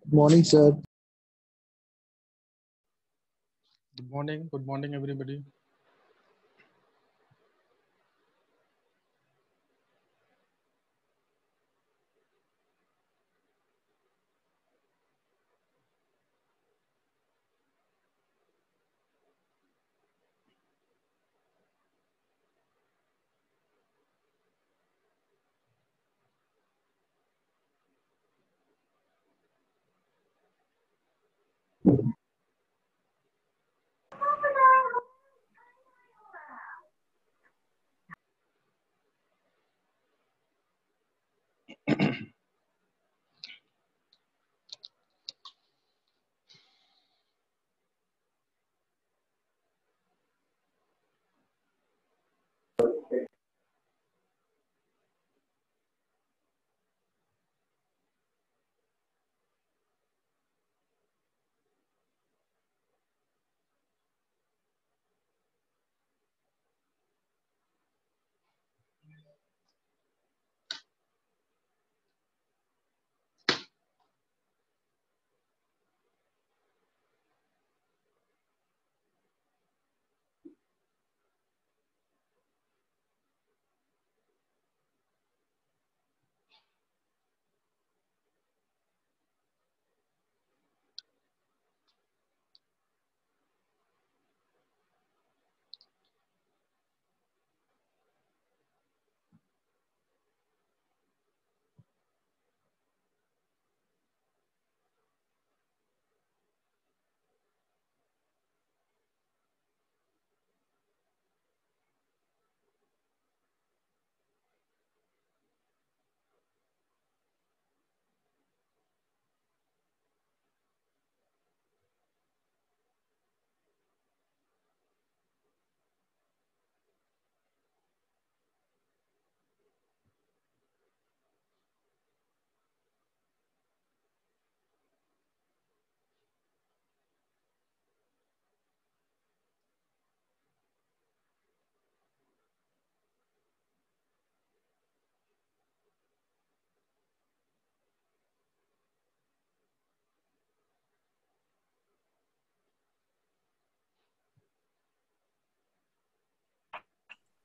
Morning, sir. Good morning, everybody.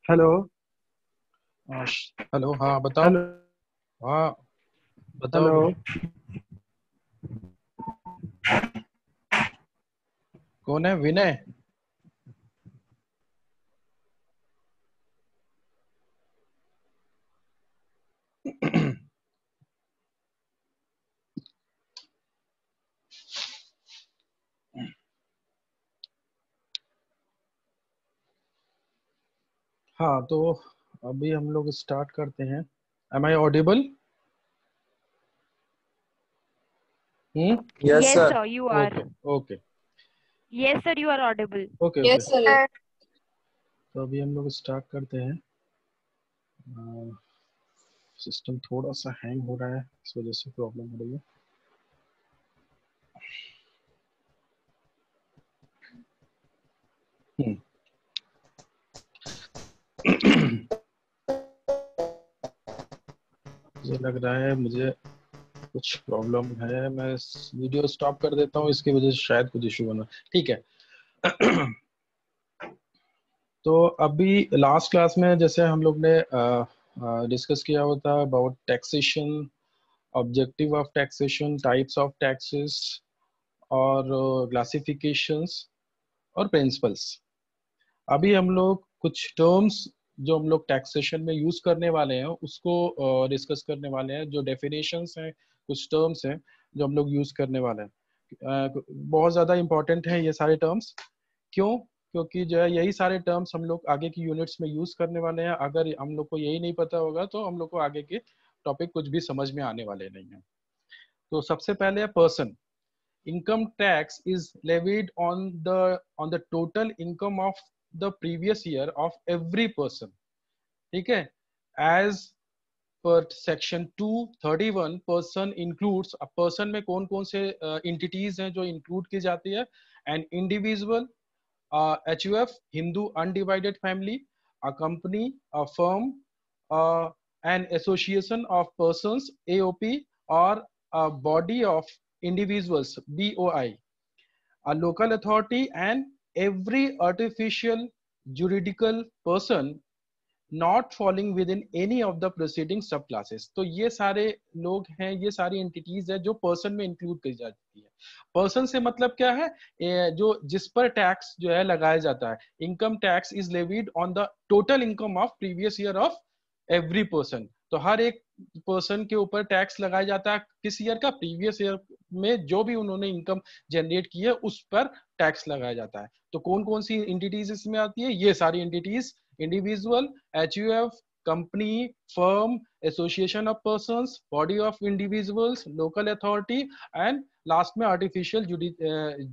Hello. Hello, हाँ बताओ। Hello. हाँ बताओ हेलो। भाई। कौन है? विनय? हाँ तो अभी हम लोग स्टार्ट करते हैं। Am I audible? Hmm. Yes Yes, sir. sir, you are. Okay okay Yes, sir, you are audible. Okay okay. Yes, sir. तो अभी हम लोग स्टार्ट करते हैं। सिस्टम थोड़ा सा हैंग हो रहा है, इस वजह से प्रॉब्लम हो रही है। हम्म। मुझे लग रहा है मुझे कुछ प्रॉब्लम है। मैं वीडियो स्टॉप कर देता हूँ, इसकी वजह से शायद कुछ इशू बना। ठीक है। तो अभी लास्ट क्लास में जैसे हम लोग ने डिस्कस किया हुआ था about taxation, objective of taxation, types of taxes और क्लासिफिकेशंस और प्रिंसिपल्स। अभी हम लोग कुछ टर्म्स जो हम लोग टैक्सेशन में यूज करने वाले हैं उसको डिस्कस करने वाले हैं। जो डेफिनेशंस हैं, कुछ टर्म्स हैं जो हम लोग यूज करने वाले हैं। बहुत ज़्यादा इंपॉर्टेंट है ये सारे टर्म्स। क्यों? क्योंकि जो है यही सारे टर्म्स हम लोग आगे की यूनिट्स में यूज करने वाले हैं। अगर हम लोग को यही नहीं पता होगा तो हम लोग को आगे के टॉपिक कुछ भी समझ में आने वाले नहीं है। तो सबसे पहले है person. Income tax is levied on the total income of the previous year of every person. ठीक है? As per section 231, person includes, a person में कौन कौन से entities हैं जो include की जाती है? An individual, HUF, Hindu undivided family, a company, a firm, an association of persons, AOP, or a body of individuals, BOI, a local authority, and every artificial juridical person not falling with in any of the proceeding सब classes. तो ये सारे लोग हैं, ये सारी entities है जो पर्सन में इंक्लूड की जाती है। पर्सन से मतलब क्या है, जो जिस पर टैक्स जो है लगाया जाता है। Income tax is levied on the total income of previous year of every person. तो हर एक पर्सन के ऊपर टैक्स लगाया जाता है, किस ईयर का, प्रीवियस ईयर में जो भी उन्होंने इनकम जनरेट की है उस पर टैक्स लगाया जाता है। तो कौन कौन सी एंटिटीज इसमें आती है, ये सारी entities, individual, HUF, company, firm, association of persons, body of individuals, local authority, and last में artificial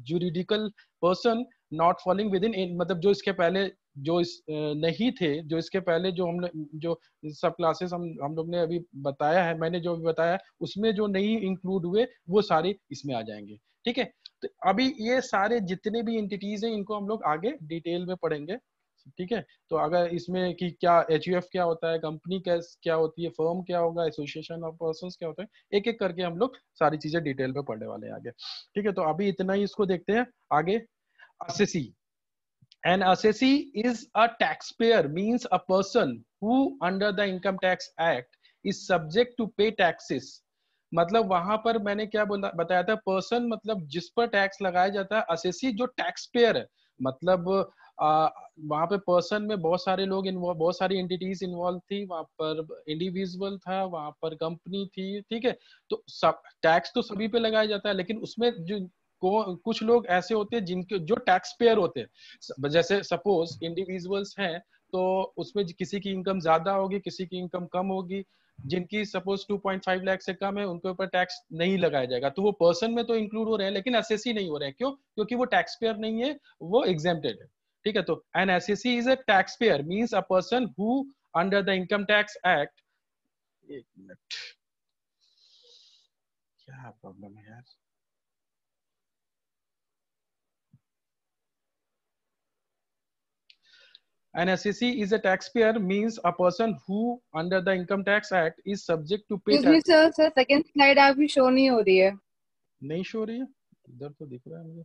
juridical person not falling within, मतलब जो इसके पहले जो इस नहीं थे, जो इसके पहले जो हम जो सब क्लासेस हम लोग ने अभी बताया है, मैंने जो भी बताया उसमें जो नहीं इंक्लूड हुए वो सारे इसमें आ जाएंगे। ठीक है, तो अभी ये सारे जितने भी एंटिटीज हैं इनको हम लोग आगे डिटेल में पढ़ेंगे। ठीक है, तो अगर इसमें कि क्या HUF क्या होता है, कंपनी क्या होती है, फर्म क्या होगा, एसोसिएशन ऑफ पर्संस क्या होता है, एक एक करके हम लोग सारी चीजें डिटेल में पढ़ने वाले हैं आगे। ठीक है, तो अभी इतना ही इसको देखते हैं आगे। Assessee, an assessee is a taxpayer, means a person who under the income tax act is subject to pay taxes। मतलब वहां पर मैंने क्या बोला बताया था, पर्सन मतलब जिस पर टैक्स लगाया जाता है, असेसी जो टैक्स पेयर है। मतलब वहां पे पर्सन में बहुत सारे लोग इन्वॉल्व, बहुत सारी एंटिटीज इन्वॉल्व थी, वहां पर इंडिविजुअल था, वहां पर कंपनी थी। ठीक है, तो सब टैक्स तो सभी पे लगाया जाता है, लेकिन उसमें जो कुछ लोग ऐसे होते हैं जिनके जो टैक्स पेयर होते हैं। जैसे सपोज इंडिविजुअल्स हैं, तो उसमें किसी की इनकम ज्यादा होगी, किसी की इनकम कम होगी। जिनकी सपोज 2.5 लाख से कम है उनके ऊपर टैक्स नहीं लगाया जाएगा, तो वो पर्सन में तो इंक्लूड हो रहे हैं लेकिन एसएससी नहीं हो रहे हैं। क्यों? क्योंकि वो टैक्स पेयर नहीं है, वो एग्जेम्प्टेड है। ठीक है, तो an assessee is a taxpayer, means a person who under the income tax act. एक मिनट, क्या प्रॉब्लम है यार। An SEC is a taxpayer, means a person who under the Income Tax Act is subject to pay Excuse me, tax। sir. Sir, second slide आपकी show नहीं हो रही है। नहीं शो रही है, इधर तो दिख रहा है मुझे।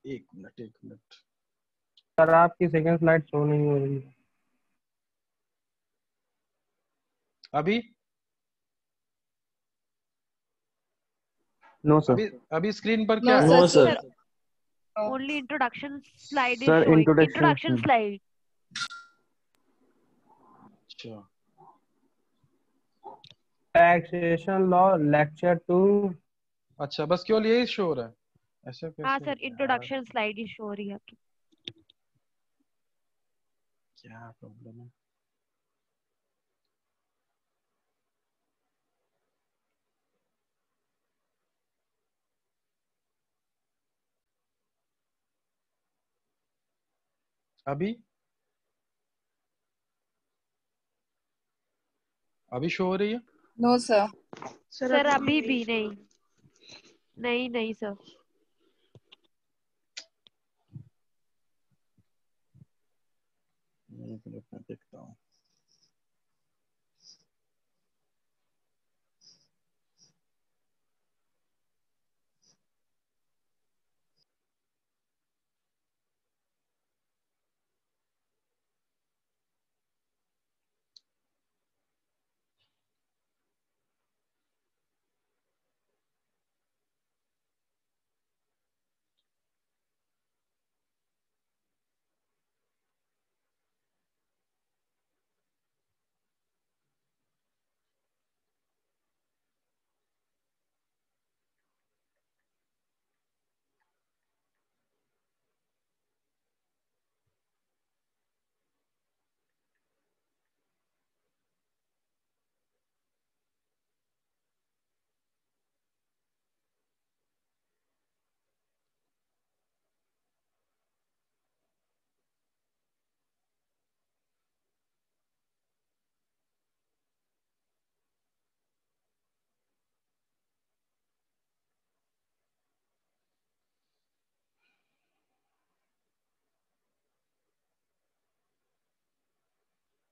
एक मिनट एक मिनट, सर आपकी सेकंड स्लाइड शो नहीं हो रही है। अभी नो सर। अभी अभी स्क्रीन पर No, क्या है? No sir. Sir, Only introduction slide is sir showing. Introduction Introduction slide. अच्छा, टैक्सेशन लॉ लेक्चर 2। अच्छा बस केवल यही शो हो रहा है, ऐसा हाँ कैसे सर, यार, introduction slide ही show हो रही है आपकी। क्या प्रॉब्लम है। अभी अभी शो हो रही है? No, sir. सर अभी भी नहीं, नहीं नहीं सर। एक मिनट मैं देखता हूँ।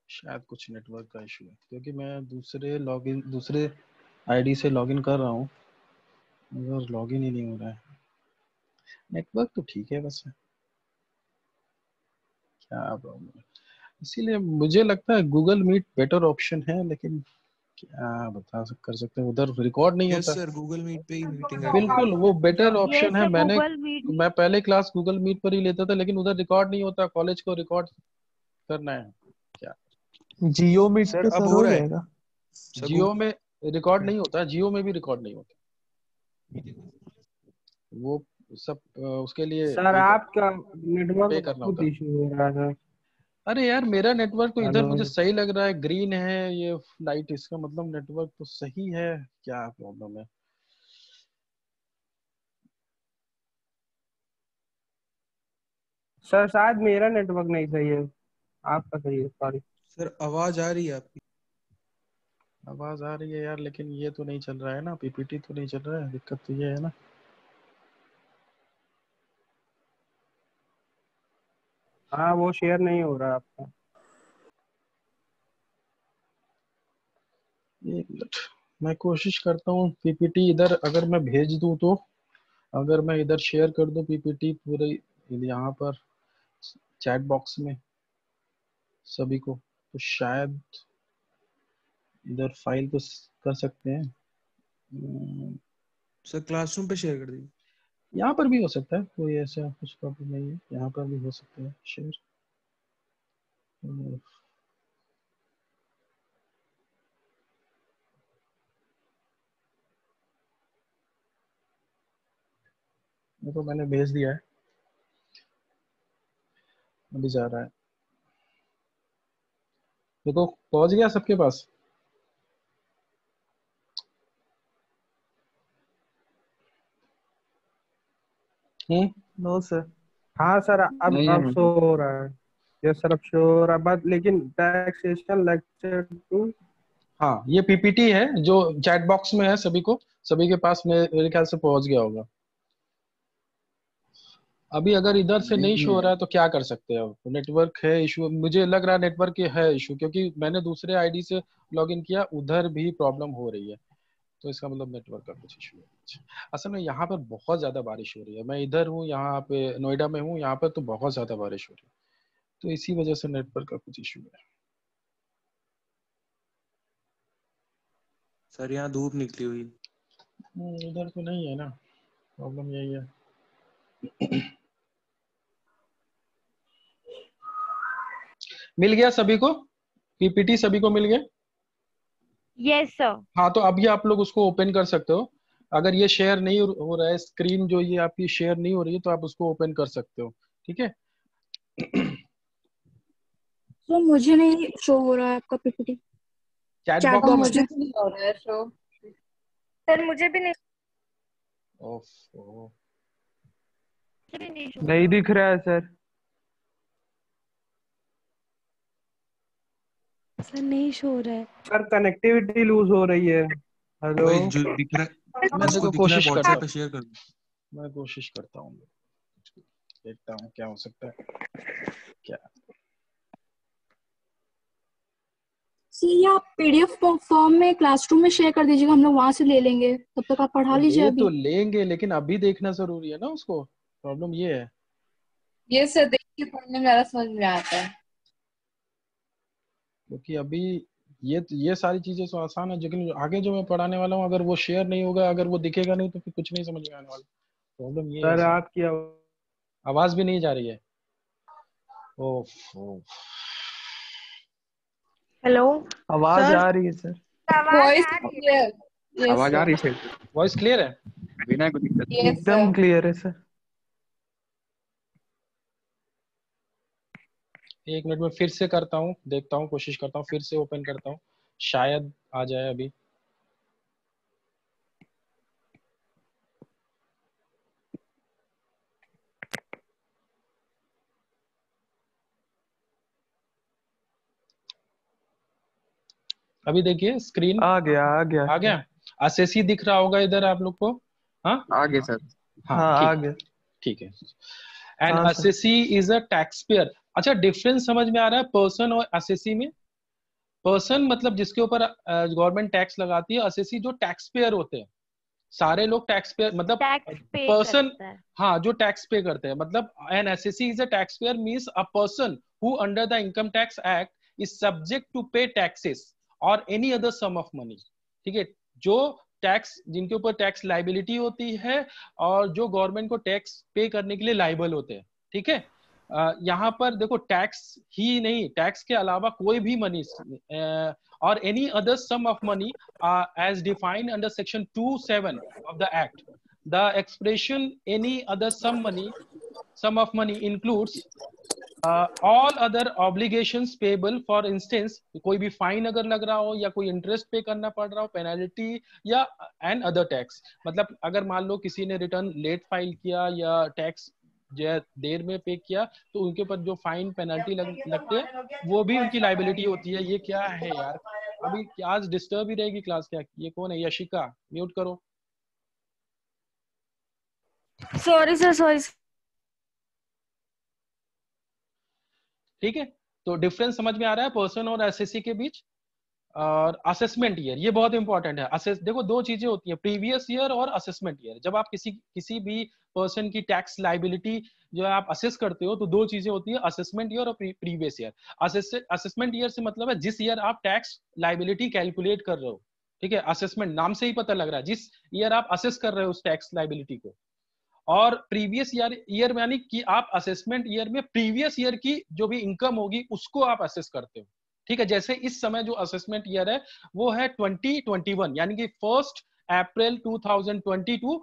शायद कुछ नेटवर्क का इशू है, क्योंकि मैं दूसरे आईडी से लॉगिन कर रहा हूँ। अगर लॉगिन ही नहीं हो रहा है, नेटवर्क तो ठीक है बस, क्या प्रॉब्लम है। इसीलिए मुझे लगता है गूगल मीट बेटर ऑप्शन है, लेकिन क्या कर सकते हैं, उधर रिकॉर्ड नहीं यस होता। सर, गूगल मीट पे ही मीटिंग करनी बिल्कुल है। वो बेटर ये ऑप्शन है। Sir Google Meet. मैं पहले क्लास गूगल मीट पर ही लेता था, लेकिन उधर रिकॉर्ड नहीं होता, कॉलेज को रिकॉर्ड करना है क्या। जियो मीट सर पे अब सर हो हो रहा है जाएगा। सर जियो में रिकॉर्ड नहीं होता, जियो में भी रिकॉर्ड नहीं होता वो सब, उसके लिए सर आपका नेटवर्क पे करना बहुत होता है। इशू हो रहा है सर। अरे यार मेरा नेटवर्क तो इधर हेलो मुझे सही लग रहा है, ग्रीन है ये लाइट, इसका मतलब नेटवर्क तो सही है, क्या प्रॉब्लम है। सर शायद मेरा नेटवर्क नहीं सही है, आपका सही है, सॉरी। सर आवाज आ रही है आपकी। आवाज आ रही है यार, लेकिन ये तो नहीं चल रहा है ना, पीपीटी तो नहीं चल रहा है, दिक्कत तो ये है ना। हाँ वो शेयर नहीं हो रहा आपका। एक मिनट, मैं कोशिश करता हूँ पीपीटी इधर अगर मैं भेज दूँ तो, अगर मैं इधर शेयर कर दूँ पीपीटी पूरे यहाँ पर चैट बॉक्स में सभी को, तो शायद इधर फाइल तो कर सकते हैं। सर क्लासरूम पे शेयर कर दीजिए। यहाँ पर भी हो सकता है, कोई ऐसा कुछ प्रॉब्लम नहीं है, यहाँ पर भी हो सकता है शेयर। देखो मैंने भेज दिया है, अभी जा रहा है, देखो पहुंच गया सबके पास। No sir. हाँ सर अब शो हो रहा है। यस सर अब शो हो रहा है, बट लेकिन टैक्सेशन लेक्चर 2। हाँ ये पीपीटी है जो चैट बॉक्स में है, सभी के पास मेरे ख्याल से पहुंच गया होगा। अभी अगर इधर से नहीं शो हो रहा है तो क्या कर सकते हैं, अब नेटवर्क है इशू, मुझे लग रहा है नेटवर्क है इशू, क्योंकि मैंने दूसरे आईडी से लॉगिन किया, उधर भी प्रॉब्लम हो रही है, तो इसका मतलब नेटवर्क का कुछ इशू है। असल में यहाँ पर बहुत ज्यादा बारिश हो रही है, मैं इधर हूँ, यहाँ पे नोएडा में हूँ, यहाँ पर तो बहुत ज्यादा बारिश हो रही है, तो इसी वजह से नेटवर्क का कुछ इशू है। सर यहाँ धूप निकली हुई। इधर तो नहीं है ना, प्रॉब्लम यही है। मिल गया सभी को, पीपीटी सभी को मिल गया। Yes sir. हाँ तो अब ये आप लोग उसको ओपन कर सकते हो, अगर ये शेयर नहीं हो रहा है स्क्रीन, जो ये आपकी शेयर नहीं हो रही है, तो आप उसको ओपन कर सकते हो, ठीक है। तो मुझे नहीं शो हो रहा है आपका पीपीटी चैट चैट बॉक्स में। बॉक्स मुझे में। तो नहीं हो रहा है शो। सर मुझे भी नहीं। ओफो, नहीं दिख रहा है सर। सर नहीं शो हो रहा है। सर कनेक्टिविटी लूज हो रही है। हेलो भाई जो दिख रहा है, मैं जिसको देखो दिख रहा है कोशिश करता व्हाट्सएप पे हूँ, शेयर कर दो। मैं कोशिश करता हूँ, देखता हूँ क्या हो सकता है क्या। सर ये आप पीडीएफ फॉर्म में क्लासरूम में शेयर कर दीजिएगा, हम लोग वहां से ले लेंगे, तब तक आप पढ़ा लीजिए ले अभी। तो लेंगे, लेकिन अभी देखना जरूरी है ना उसको, प्रॉब्लम ये है। ये सर देख के पढ़ने में ज्यादा समझ में आता है। क्योंकि अभी ये सारी चीजें तो आसान है, लेकिन आगे जो मैं पढ़ाने वाला हूँ, अगर वो शेयर नहीं होगा, अगर वो दिखेगा नहीं, तो फिर कुछ नहीं समझ में आने वाला। प्रॉब्लम ये है सर सर। आपकी आवाज भी नहीं जा रही है। ओफ। हेलो आवाज सर, आ रही है सर। आवाज वॉइस आ रही है। क्लियर। यस आवाज आ सर। रही है वॉइस क्लियर है। बिना कोई दिक्कत। यस एकदम सर। क्लियर है सर। एक मिनट में फिर से करता हूँ, देखता हूँ, कोशिश करता हूँ, फिर से ओपन करता हूँ, शायद आ जाए अभी। अभी देखिए स्क्रीन आ गया आ सर। गया। एसएससी दिख रहा होगा इधर आप लोग को। हाँ आगे सर। हाँ हाँ आ ठीक, गया। ठीक है। एंड हाँ sir. SSC is a tax payer. अच्छा डिफरेंस समझ में आ रहा है पर्सन और एसएससी में। पर्सन मतलब जिसके ऊपर गवर्नमेंट टैक्स लगाती है, एसएससी जो टैक्स पेयर होते हैं, सारे लोग टैक्स पे मतलब टैक्स पे पर्सन, करता है। हाँ जो टैक्स पे करते हैं, मतलब an assessee is a taxpayer means a person who under the income tax act is subject to pay taxes or any other sum of money. ठीक है, जो टैक्स, जिनके ऊपर टैक्स लाइबिलिटी होती है और जो गवर्नमेंट को टैक्स पे करने के लिए लाइबल होते हैं। ठीक है, यहाँ पर देखो टैक्स ही नहीं, टैक्स के अलावा कोई भी money or any other sum of money as defined under section 27 of the act. The expression any other sum of money includes all other obligations payable. For instance, कोई भी फाइन अगर लग रहा हो या कोई इंटरेस्ट पे करना पड़ रहा हो, पेनल्टी या एंड अदर टैक्स, मतलब अगर मान लो किसी ने रिटर्न लेट फाइल किया या टैक्स जो देर में पे किया तो उनके ऊपर जो फाइन पेनल्टी लगते हैं वो भी उनकी लाइबिलिटी होती है। ये क्या है यार, अभी आज डिस्टर्ब ही रहेगी क्लास क्या? ये कौन है? यशिका, म्यूट करो। Sorry sir, sorry. ठीक है, तो डिफरेंस समझ में आ रहा है पर्सन और एसएससी के बीच। और असेसमेंट ईयर, ये बहुत इंपॉर्टेंट है। देखो दो चीजें होती है, प्रीवियस ईयर और असेसमेंट ईयर। जब आप किसी भी पर्सन की टैक्स लाइबिलिटी जो आप असेस करते हो तो दो चीजें होती है, असेसमेंट ईयर और प्रीवियस ईयर। असेसमेंट ईयर से मतलब है जिस ईयर आप टैक्स लाइबिलिटी कैलकुलेट कर रहे हो। ठीक है, असेसमेंट नाम से ही पता लग रहा है जिस ईयर आप असेस कर रहे हो उस टैक्स लाइबिलिटी को। और प्रीवियस ईयर यानी कि आप असेसमेंट ईयर में प्रीवियस ईयर की जो भी इनकम होगी उसको आप असेस करते हो। ठीक है, जैसे इस समय जो असेसमेंट ईयर है वो है 2021, यानी कि 1 अप्रैल 2020 टू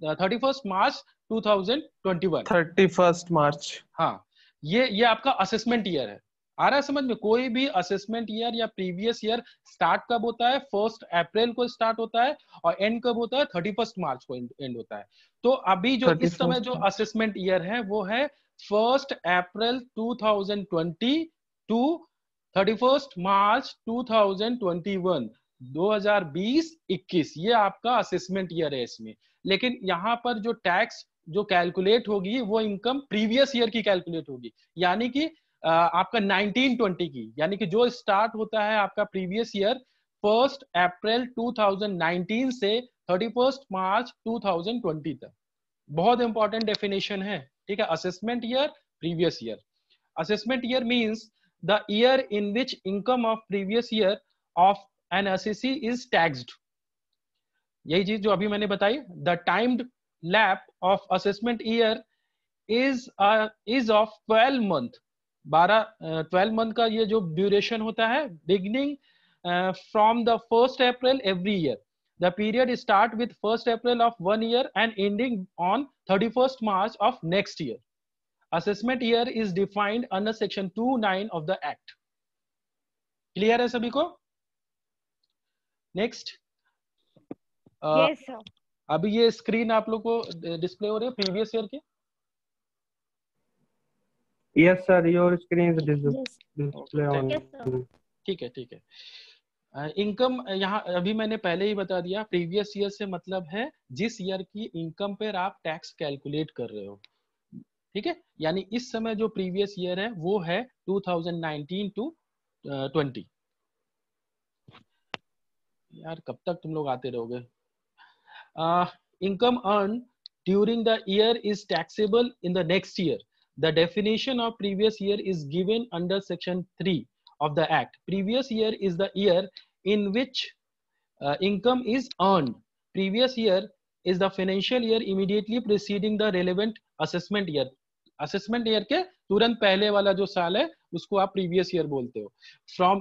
31 मार्च 2021। 31 मार्च। हाँ, ये आपका असेसमेंट ईयर है। आ रहा है समझ में? कोई भी असेसमेंट ईयर या प्रीवियस ईयर स्टार्ट कब होता है? 1 अप्रैल को स्टार्ट होता है और एंड कब होता है? 31 मार्च को एंड होता है। तो अभी जो इस समय जो असेसमेंट ईयर है वो है 1 अप्रैल 2020 टू 31 मार्च 2021, 2020-21, ये आपका असेसमेंट ईयर है इसमें। लेकिन यहाँ पर जो टैक्स जो कैलकुलेट होगी वो इनकम प्रीवियस ईयर की कैलकुलेट होगी, यानी कि आपका 1920 की, यानी कि जो स्टार्ट होता है आपका प्रीवियस ईयर 1 अप्रैल 2019 से 31 मार्च 2020 तक। बहुत इंपॉर्टेंट डेफिनेशन है। ठीक है, assessment year, previous year. Assessment year means the year in which income of previous year of an assessee is taxed. यही चीज जो अभी मैंने बताई, the timed lap of assessment year is of 12 month. 12 month का ये जो ड्यूरेशन होता है, beginning from the 1 April every year. The period start with 1 April of one year and ending on 31st March of next year. Assessment year is defined under section 29 of the Act. Clear है सभी को? Next. Yes sir. अभी ये screen आप लोग को display हो रही है प्रीवियस ईयर की? Yes sir, your screen is display on. Yes sir. ठीक है, ठीक है। इनकम यहाँ अभी मैंने पहले ही बता दिया, प्रीवियस ईयर से मतलब है जिस ईयर की इनकम पर आप टैक्स कैलकुलेट कर रहे हो। ठीक है, यानी इस समय जो प्रीवियस ईयर है वो है 2019 टू 20। यार कब तक तुम लोग आते रहोगे? Income earn during the year is taxable in the next year. The definition of previous year is given under section 3 of the act. Previous year is the year in which income is earned. Previous year is the financial year immediately preceding the relevant assessment year. Assessment year के तुरंत पहले वाला जो साल है उसको आप previous year बोलते हो। From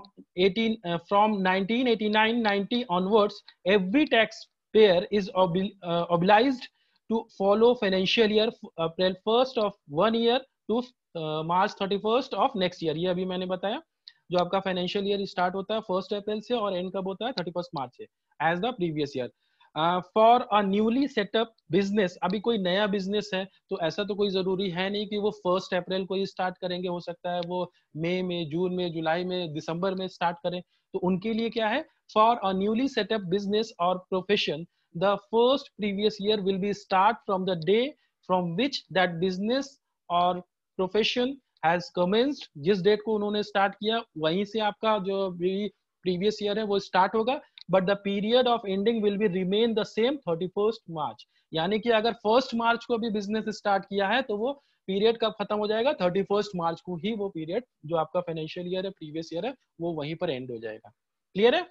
1989-90 onwards, every taxpayer is obliged to follow financial year April 1st of one year to March 31st of next year. ये अभी मैंने बताया, जो आपका फाइनेंशियल ईयर स्टार्ट होता है 1 अप्रैल से और एंड कब होता है? 31 मार्च से, as the previous year. For a newly setup business, अभी कोई नया बिजनेस है तो ऐसा तो कोई जरूरी है नहीं कि वो 1 अप्रैल को ही स्टार्ट करेंगे, हो सकता है वो मई में, जून में, जुलाई में, दिसंबर में स्टार्ट करें। तो उनके लिए क्या है? For a newly setup business or profession, the first previous year will be start from the day from which that business or profession has commenced। जिस डेट को उन्होंने स्टार्ट किया वहीं से आपका जो भी प्रीवियस ईयर है वो स्टार्ट होगा। But the period of ending will be remain the same 31st मार्च। यानी कि अगर 1 मार्च को भी बिजनेस स्टार्ट किया है तो वो पीरियड कब खत्म हो जाएगा, 31 मार्च को ही वो पीरियड जो आपका फाइनेंशियल ईयर है, प्रीवियस ईयर है, वो वहीं पर एंड हो जाएगा। क्लियर है?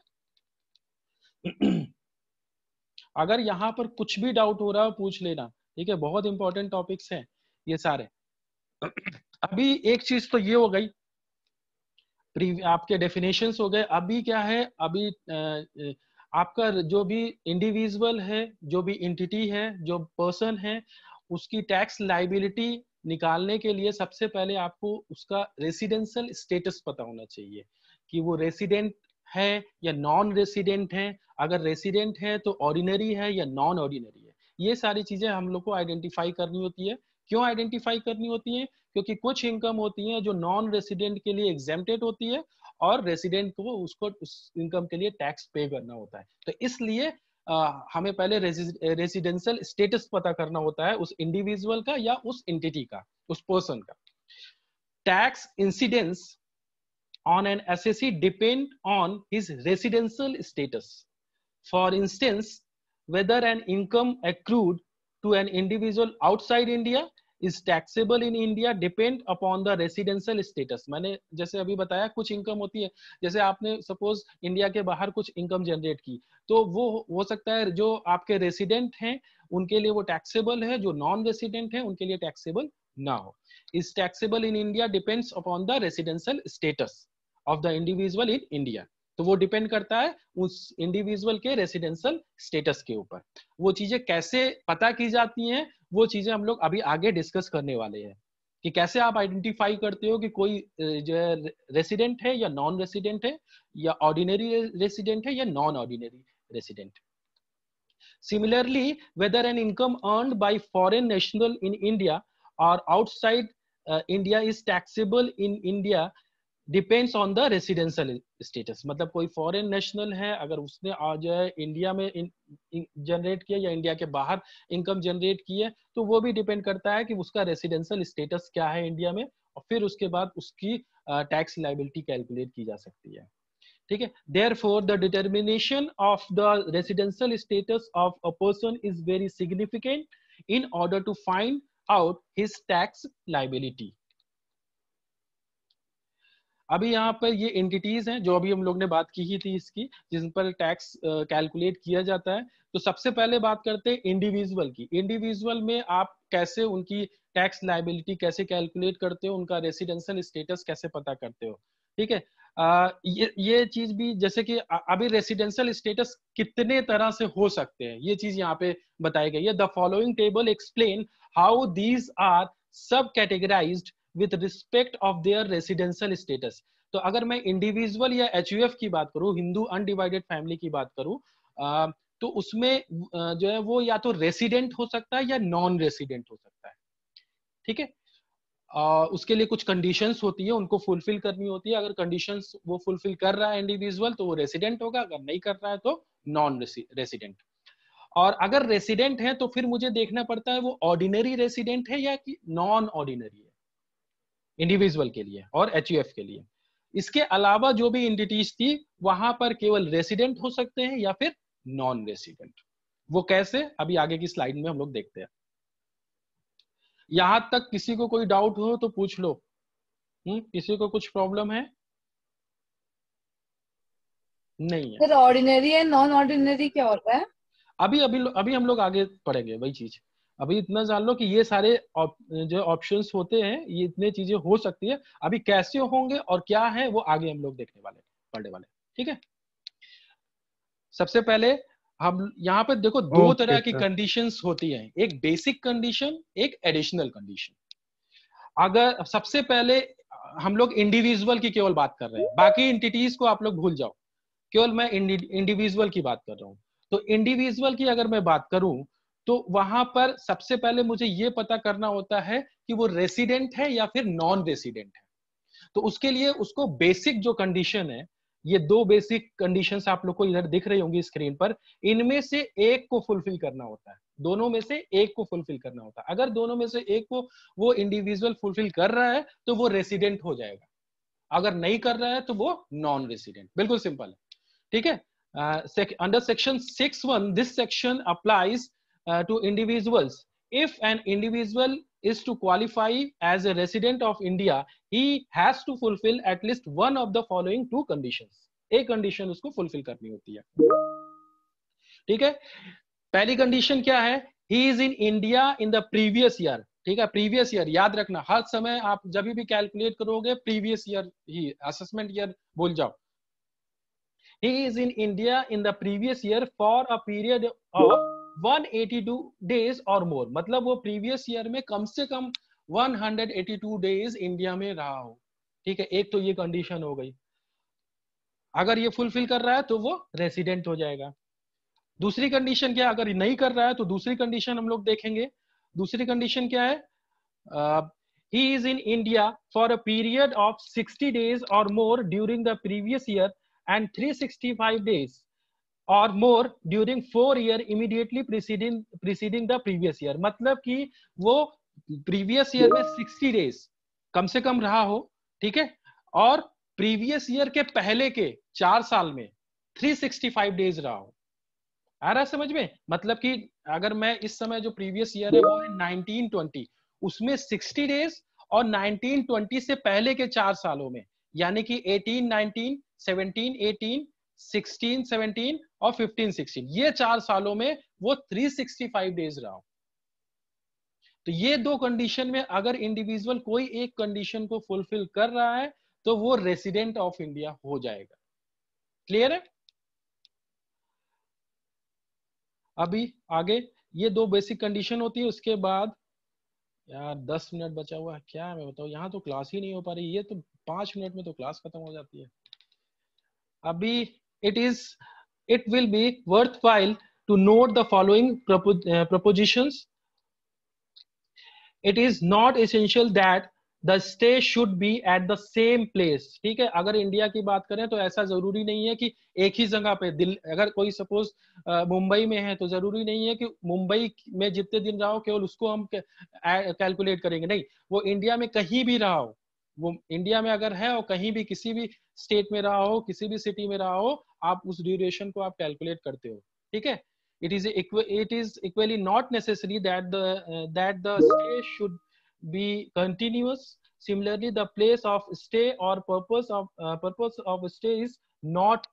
अगर यहाँ पर कुछ भी डाउट हो रहा है पूछ लेना, ठीक है, बहुत इंपॉर्टेंट टॉपिक्स हैं ये सारे। अभी एक चीज तो ये हो गई, आपके डेफिनेशंस हो गए। अभी क्या है, अभी आपका जो भी इंडिविजुअल है, जो भी एंटिटी है, जो पर्सन है, उसकी टैक्स लाइबिलिटी निकालने के लिए सबसे पहले आपको उसका रेसिडेंशियल स्टेटस पता होना चाहिए कि वो रेसिडेंट है या नॉन रेसिडेंट है। अगर रेसिडेंट है तो ऑर्डिनरी है या नॉन ऑर्डिनरी है। ये सारी चीजें हम लोग को आइडेंटिफाई करनी होती है। क्यों आइडेंटिफाई करनी होती है? क्योंकि कुछ इनकम होती है जो नॉन रेसिडेंट के लिए एग्जेम्प्टेड होती है और रेसिडेंट को उसको उस इनकम के लिए टैक्स पे करना होता है। तो इसलिए हमें पहले रेसिडेंशियल स्टेटस पता करना होता है उस इंडिविजुअल का या उस एंटिटी का, उस पर्सन का। Tax incidence on an assessee depend on his residential status. For instance, whether an income accrued to an individual outside India is taxable in India depend upon the residential status. मैंने जैसे अभी बताया कुछ income होती है, जैसे आपने suppose India के बाहर कुछ इनकम जनरेट की, तो वो हो सकता है जो आपके रेसिडेंट हैं उनके लिए वो टैक्सेबल है, जो नॉन रेसिडेंट है उनके लिए टैक्सेबल ना हो। Is taxable in India depends upon the residential status of the individual in India. तो वो डिपेंड करता है उस इंडिविजुअल के रेसिडेंशियल स्टेटस के ऊपर। वो चीजें कैसे पता की जाती हैं, वो चीजें हम लोग अभी आगे डिस्कस करने वाले हैं कि कैसे आप आइडेंटिफाई करते हो कि कोई जो है रेसिडेंट है या नॉन रेसिडेंट है, या ऑर्डिनरी रेसिडेंट है या non ordinary resident. Similarly, whether an income earned by foreign national in India or outside India is taxable in India depends on the residential status. मतलब कोई फॉरेन नेशनल है, अगर उसने जो है इंडिया में जनरेट किया या इंडिया के बाहर इनकम जनरेट की है, तो वो भी डिपेंड करता है कि उसका रेसिडेंशियल स्टेटस क्या है इंडिया में, और फिर उसके बाद उसकी टैक्स लायबिलिटी कैलकुलेट की जा सकती है। ठीक है, therefore the determination of the residential status of a person is very significant in order to find out his tax liability. अभी यहाँ पर ये एंटिटीज हैं जो अभी हम लोग ने बात की ही थी इसकी, जिन पर टैक्स कैलकुलेट किया जाता है। तो सबसे पहले बात करते हैं इंडिविजुअल की। इंडिविजुअल में आप कैसे उनकी टैक्स लायबिलिटी कैसे कैलकुलेट करते हो, उनका रेसिडेंशियल स्टेटस कैसे पता करते हो। ठीक है, ये चीज भी, जैसे कि अभी रेसिडेंशियल स्टेटस कितने तरह से हो सकते हैं, ये चीज यहाँ पे बताई गई है। The following table explain how these are subcategorized with respect of their residential status। तो अगर मैं इंडिविजुअल या HUF की बात करूं, हिंदू अनडिवाइडेड फैमिली की बात करूं, तो उसमें जो है वो या तो रेसिडेंट हो सकता है या नॉन रेसिडेंट हो सकता है। ठीक है, उसके लिए कुछ कंडीशंस होती है, उनको फुलफिल करनी होती है। अगर कंडीशंस वो फुलफिल कर रहा है इंडिविजुअल तो वो रेसिडेंट होगा, अगर नहीं कर रहा है तो नॉन रेसिडेंट। और अगर रेसिडेंट है तो फिर मुझे देखना पड़ता है वो ऑर्डिनरी रेसिडेंट है या कि नॉन ऑर्डिनरी है, इंडिविजुअल के लिए और HUF के लिए। इसके अलावा जो भी एंटिटीज थी वहां पर केवल रेसिडेंट हो सकते हैं या फिर नॉन रेसिडेंट। वो कैसे, अभी आगे की स्लाइड में हम लोग देखते हैं। यहां तक किसी को कोई डाउट हो तो पूछ लो। किसी को कुछ प्रॉब्लम है? नहीं है। सर ऑर्डिनरी है, नॉन ऑर्डिनरी क्या होता है? अभी हम लोग आगे पढ़ेंगे वही चीज। अभी इतना जान लो कि ये सारे जो ऑप्शंस होते हैं, ये इतने चीजें हो सकती है। अभी कैसे होंगे और क्या है वो आगे हम लोग देखने वाले, पढ़ने वाले। ठीक है, सबसे पहले हम यहाँ पर देखो दो तरह की कंडीशंस होती हैं, एक बेसिक कंडीशन, एक एडिशनल कंडीशन। अगर सबसे पहले हम लोग इंडिविजुअल की केवल बात कर रहे हैं, बाकी एंटिटीज को आप लोग भूल जाओ, केवल मैं इंडिविजुअल की बात कर रहा हूँ। तो इंडिविजुअल की अगर मैं बात करूं तो वहां पर सबसे पहले मुझे ये पता करना होता है कि वो रेसिडेंट है या फिर नॉन रेसिडेंट है। तो उसके लिए उसको बेसिक जो कंडीशन है, ये दो बेसिक कंडीशंस आप लोग को इधर दिख रही होंगी स्क्रीन पर, इनमें से एक को फुलफिल करना होता है, दोनों में से एक को फुलफिल करना होता है। अगर दोनों में से एक को वो इंडिविजुअल फुलफिल कर रहा है तो वो रेसिडेंट हो जाएगा, अगर नहीं कर रहा है तो वो नॉन रेसिडेंट। बिल्कुल सिंपल है। ठीक है, under section 6(1), this section applies to individuals. If an individual is to qualify as a resident of India, he has to fulfill at least one of the following two conditions. एक condition उसको fulfil करनी होती है, ठीक है। पहली condition क्या है? He is in India in the previous year, ठीक है। प्रीवियस ईयर याद रखना, हर समय आप जब भी कैलकुलेट करोगे प्रीवियस ईयर ही, असेसमेंट ईयर भूल जाओ। he is in India in the previous year for a period of 182 days or more, मतलब वो प्रीवियस ईयर में कम से कम 182 डेज इंडिया में रहा हो, ठीक है। एक तो ये कंडीशन हो गई, अगर ये फुलफिल कर रहा है तो वो रेसिडेंट हो जाएगा। दूसरी कंडीशन क्या, अगर नहीं कर रहा है तो दूसरी कंडीशन हम लोग देखेंगे। दूसरी कंडीशन क्या है? he is in India for a period of 60 days or more during the previous year and 365 days or more during 4 year immediately preceding the previous year, मतलब कि वो प्रीवियस ईयर में 60 डेज कम से कम रहा हो, ठीक है, और प्रीवियस ईयर के पहले के 4 साल में 365 डेज रहा हो। आ रहा है समझ में? मतलब कि अगर मैं इस समय जो प्रीवियस ईयर है वो है 1920, उसमें 60 डेज और 1920 से पहले के 4 सालों में, यानी कि 18-19, 17-18, 16-17 और 15-16, ये 4 सालों में वो 365 डेज रहा हो। तो ये दो कंडीशन में अगर इंडिविजुअल कोई एक कंडीशन को फुलफिल कर रहा है तो वो रेसिडेंट ऑफ इंडिया हो जाएगा। क्लियर है? अभी आगे ये दो बेसिक कंडीशन होती है, उसके बाद यार 10 मिनट बचा हुआ है, क्या मैं बताऊं, यहाँ तो क्लास ही नहीं हो पा रही, ये तो 5 मिनट में तो क्लास खत्म हो जाती है। अभी it will be worthwhile to note the following propositions. It is not essential that the stay should be at the same place, ठीक है। अगर इंडिया की बात करें तो ऐसा जरूरी नहीं है कि एक ही जगह पे, अगर कोई सपोज मुंबई में है तो जरूरी नहीं है कि मुंबई में जितने दिन रहा हो केवल उसको हम कैलकुलेट करेंगे, नहीं, वो इंडिया में कहीं भी रहा हो, वो इंडिया में अगर है और कहीं भी किसी भी स्टेट में रहा हो, किसी भी सिटी में रहा हो, आप उस ड्यूरेशन को आप कैलकुलेट करते हो, ठीक है। It is equally not necessary that the stay should be continuous. Similarly, the place of stay or purpose of stay is not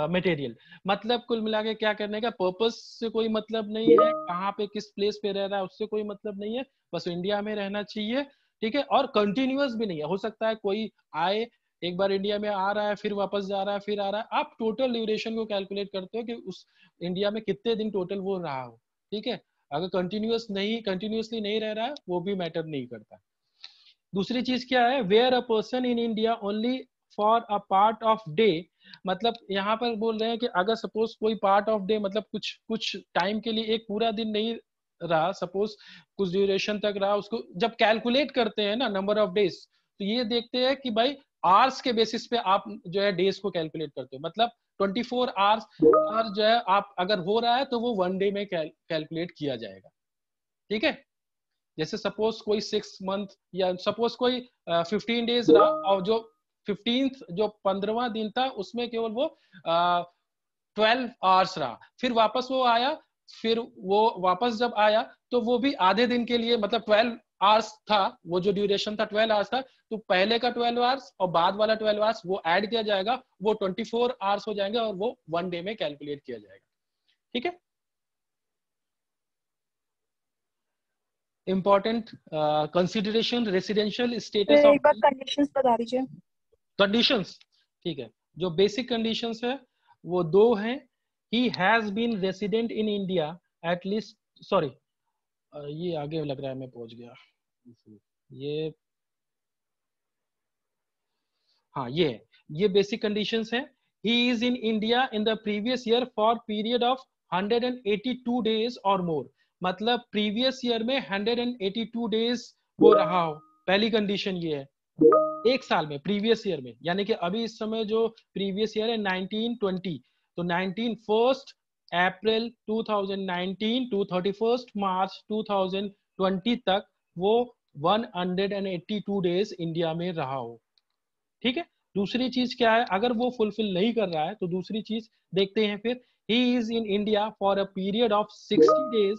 material. मतलब कुल मिला के क्या करने का, पर्पस से कोई मतलब नहीं है, कहाँ पे किस प्लेस पे रह रहा है उससे कोई मतलब नहीं है, बस इंडिया में रहना चाहिए, ठीक है। और कंटिन्यूअस भी नहीं है, हो सकता है कोई आए, एक बार इंडिया में आ रहा है, फिर वापस जा रहा है, फिर आ रहा है, आप टोटल ड्यूरेशन को कैलकुलेट करते हो कि उस इंडिया में कितने दिन टोटल वो रहा हो, ठीक है। अगर कंटिन्यूअसली नहीं रह रहा है वो भी मैटर नहीं करता। दूसरी चीज क्या है? Where a person in India only for a part of day, मतलब यहाँ पर बोल रहे हैं कि अगर सपोज कोई पार्ट ऑफ डे, मतलब कुछ टाइम के लिए, एक पूरा दिन नहीं रहा, सपोज कुछ ड्यूरेशन तक रहा, उसको जब कैलकुलेट करते हैं ना नंबर ऑफ डेज, तो ये देखते हैं कि भाई आवर्स के बेसिस पे आप जो है डेज को कैलकुलेट करते हो, मतलब 24 आवर्स और जो है आप अगर हो रहा है तो वो 1 डे में कैलकुलेट किया जाएगा, ठीक है। जैसे सपोज कोई 6 मंथ या सपोज कोई 15 डेज रहा और जो 15th जो 15वां दिन था उसमें केवल वो 12 आवर्स रहा, फिर वापस वो आया, फिर वो वापस जब आया तो वो भी आधे दिन के लिए, मतलब 12 आवर्स था, वो जो ड्यूरेशन था 12 आवर्स था, तो पहले का 12 आवर्स और बाद वाला 12 आवर्स वो ऐड किया जाएगा, वो 24 आवर्स हो जाएंगे और वो 1 डे में कैलकुलेट किया जाएगा, ठीक है। Important consideration, residential status of, एक बार कंडीशंस बता दीजिए। कंडीशंस, ठीक है, जो बेसिक कंडीशंस है वो दो हैं। He has been resident in India at least, sorry ये आगे लग रहा है, मैं पहुंच गया, ये हाँ ये बेसिक कंडीशंस हैं। He is in India in the previous year for period of 182 days और मोर, मतलब प्रीवियस ईयर में 182 डेज वो रहा हो, पहली कंडीशन ये है, एक साल में, प्रीवियस ईयर में, यानी कि अभी इस समय जो प्रीवियस ईयर है 1920, तो 1 अप्रैल 2019 टू 31 मार्च 2020 तक वो 182 डेज इंडिया में रहा हो, ठीक है। दूसरी चीज क्या है, अगर वो फुलफिल नहीं कर रहा है तो दूसरी चीज देखते हैं फिर, he is in India for a period of 60 days,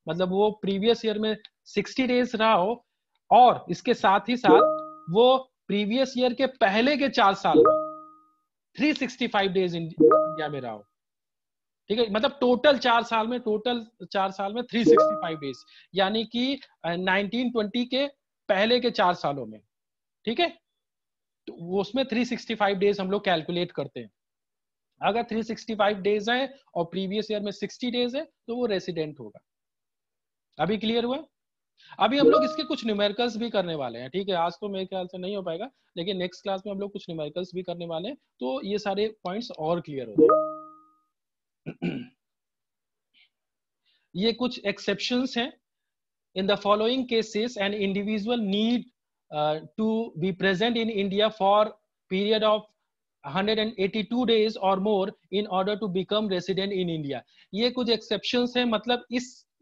मतलब वो प्रीवियस ईयर में 60 डेज रहा हो, और इसके साथ ही साथ वो प्रीवियस ईयर के पहले के 4 साल में 365 डेज इंडिया में रहा हो, ठीक है, मतलब टोटल 4 साल में 365 डेज, यानी कि 1920 के पहले के 4 सालों में, ठीक है, तो उसमें 365 डेज हम लोग कैलकुलेट करते हैं। अगर 365 डेज है और प्रीवियस ईयर में 60 डेज है तो वो रेसिडेंट होगा। अभी क्लियर हुआ? अभी हम लोग इसके कुछ न्यूमेरिकल्स भी करने वाले हैं, ठीक है, आज तो मेरे ख्याल से नहीं हो पाएगा, लेकिन नेक्स्ट क्लास में हम लोग कुछ न्यूमेरिकल्स भी करने वाले हैं, तो ये सारे पॉइंट्स और क्लियर हो जाएंगे। ये कुछ एक्सेप्शंस हैं। In the following cases an individual need to be present in India for period of 182 days or more in order to become resident in India। ये कुछ एक्सेप्शंस हैं, मतलब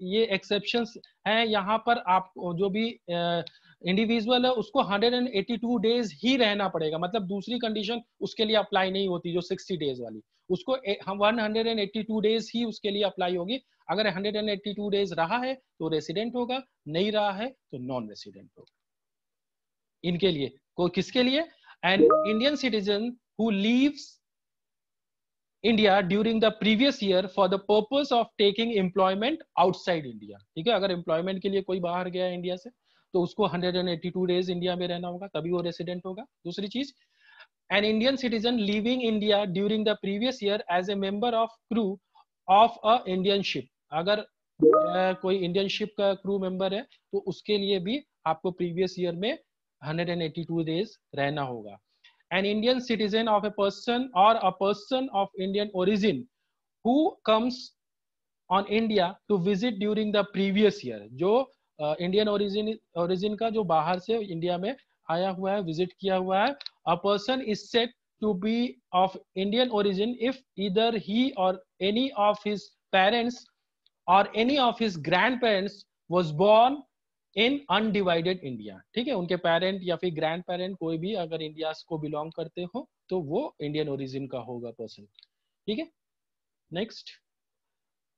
ये एक्सेप्शंस हैं, यहाँ पर आप जो भी इंडिविजुअल है उसको 182 डेज ही रहना पड़ेगा, मतलब दूसरी कंडीशन उसके लिए अप्लाई नहीं होती जो 60 डेज वाली, उसको 182 डेज ही उसके लिए अप्लाई होगी। अगर 182 डेज रहा है तो रेसिडेंट होगा, नहीं रहा है तो नॉन रेसिडेंट होगा। इनके लिए किसके लिए? N Indian citizen who leaves India during the previous year for the purpose of taking employment outside India। ठीक है, अगर एम्प्लॉयमेंट के लिए कोई बाहर गया इंडिया से तो उसको 182 डेज इंडिया में रहना होगा, तभी वो रेसिडेंट होगा। दूसरी चीज, an Indian citizen living India during the previous year as a member of crew of a Indian ship, अगर कोई इंडियन शिप का क्रू मेंबर है तो उसके लिए भी आपको प्रीवियस ईयर में 182 डेज रहना होगा। An Indian citizen of a person or a person of Indian origin who comes on India to visit during the previous year, जो इंडियन origin का जो बाहर से इंडिया में आया हुआ है, विजिट किया हुआ है, a person is said to be of Indian origin if either he or any of his parents or any of his grandparents was born in undivided India. ठीक है, उनके पेरेंट या फिर ग्रैंड पेरेंट कोई भी अगर इंडिया को belong करते हो तो वो इंडियन ओरिजिन का होगा पर्सन। ठीक है, नेक्स्ट,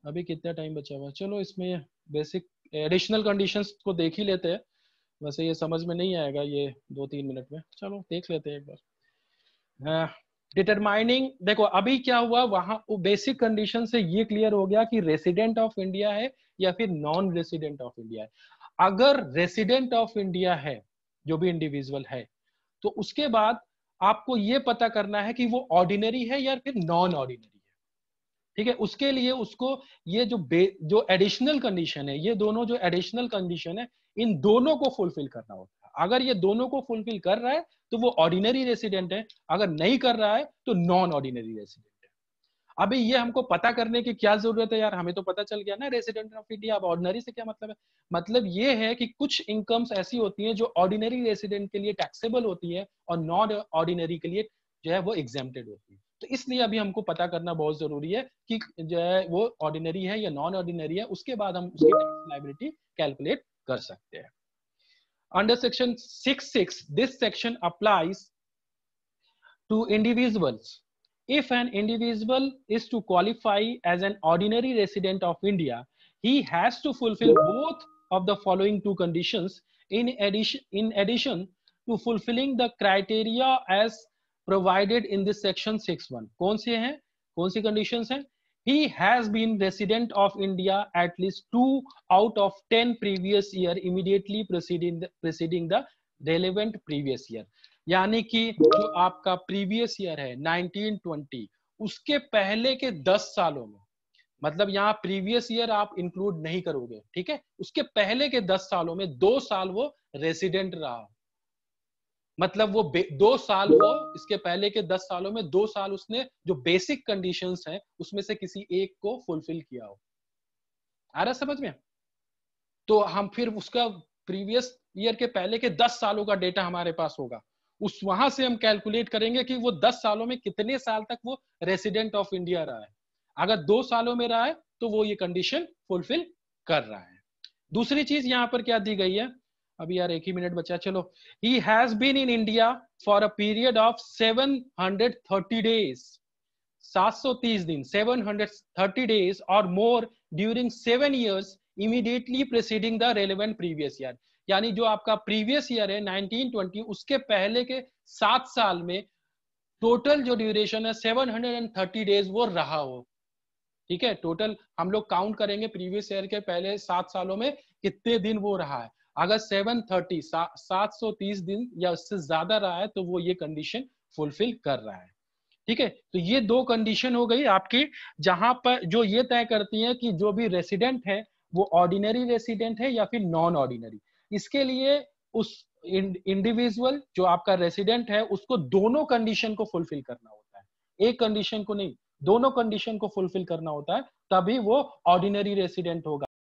अभी कितना टाइम बचा हुआ? चलो इसमें बेसिक एडिशनल कंडीशंस को देख ही लेते हैं, वैसे ये समझ में नहीं आएगा ये 2-3 मिनट में, चलो देख लेते हैं एक बार। डिटरमाइनिंग, देखो अभी क्या हुआ, वहां बेसिक कंडीशन से ये क्लियर हो गया कि रेसिडेंट ऑफ इंडिया है या फिर नॉन रेसिडेंट ऑफ इंडिया है। अगर रेसिडेंट ऑफ इंडिया है जो भी इंडिविजुअल है तो उसके बाद आपको ये पता करना है कि वो ऑर्डिनरी है या फिर नॉन ऑर्डिनरी है। ठीक है, उसके लिए उसको ये जो एडिशनल कंडीशन है, ये दोनों जो एडिशनल कंडीशन है, इन दोनों को फुलफिल करना होता है। अगर ये दोनों को फुलफिल कर रहा है तो वो ऑर्डिनरी रेसिडेंट है, अगर नहीं कर रहा है तो नॉन ऑर्डिनरी रेसिडेंट है। अभी ये हमको पता करने की क्या जरूरत है यार, हमें तो पता चल गया ना रेसिडेंट ऑफ इंडिया। अब ऑर्डिनरी से क्या मतलब है? मतलब ये है कि कुछ इनकम्स ऐसी होती हैं जो ऑर्डिनरी रेसिडेंट के लिए टैक्सेबल होती है और नॉन ऑर्डिनरी के लिए जो है वो एग्जेम्प्टेड होती है। तो इसलिए अभी हमको पता करना बहुत जरूरी है कि जो है वो ऑर्डिनरी है या नॉन ऑर्डिनरी है, उसके बाद हम उसकी टैक्स लायबिलिटी कैलकुलेट कर सकते हैं। Under section 6(6) this section applies to individuals. If an individual is to qualify as an ordinary resident of India, he has to fulfill both of the following two conditions in addition to fulfilling the criteria as provided in this section 6(1). कौन से हैं? कौन सी conditions हैं? He has been resident of India at least 2 out of 10 previous year immediately preceding the relevant previous year। यानी कि जो आपका previous year है 1920, उसके पहले के 10 सालों में, मतलब यहाँ प्रीवियस ईयर आप इंक्लूड नहीं करोगे, ठीक है, उसके पहले के 10 सालों में 2 साल वो रेसिडेंट रहा, मतलब वो 2 साल वो इसके पहले के 10 सालों में 2 साल उसने जो बेसिक कंडीशंस हैं उसमें से किसी एक को फुलफिल किया हो। आ रहा समझ में? तो हम फिर उसका प्रीवियस ईयर के पहले के 10 सालों का डेटा हमारे पास होगा, उस वहां से हम कैलकुलेट करेंगे कि वो 10 सालों में कितने साल तक वो रेसिडेंट ऑफ इंडिया रहा है। अगर 2 सालों में रहा है तो वो ये कंडीशन फुलफिल कर रहा है। दूसरी चीज यहाँ पर क्या दी गई है, अभी यार 1 ही मिनट बचा, चलो। He has been in India for a period of 730 days, 730 दिन, 730 days or more during 7 years immediately preceding the relevant previous year। यानी जो आपका प्रीवियस ईयर है 1920, उसके पहले के 7 साल में टोटल जो ड्यूरेशन है 730 डेज वो रहा हो। ठीक है, टोटल हम लोग काउंट करेंगे प्रीवियस ईयर के पहले 7 सालों में कितने दिन वो रहा है। अगर 730 दिन या उससे ज्यादा रहा है तो वो ये कंडीशन फुलफिल कर रहा है। ठीक है, तो ये 2 कंडीशन हो गई आपकी, जहां पर जो ये तय करती है कि जो भी रेसिडेंट है वो ऑर्डिनरी रेसिडेंट है या फिर नॉन ऑर्डिनरी। इसके लिए उस इंडिविजुअल जो आपका रेसिडेंट है उसको दोनों कंडीशन को फुलफिल करना होता है, एक कंडीशन को नहीं, दोनों कंडीशन को फुलफिल करना होता है, तभी वो ऑर्डिनरी रेसिडेंट होगा।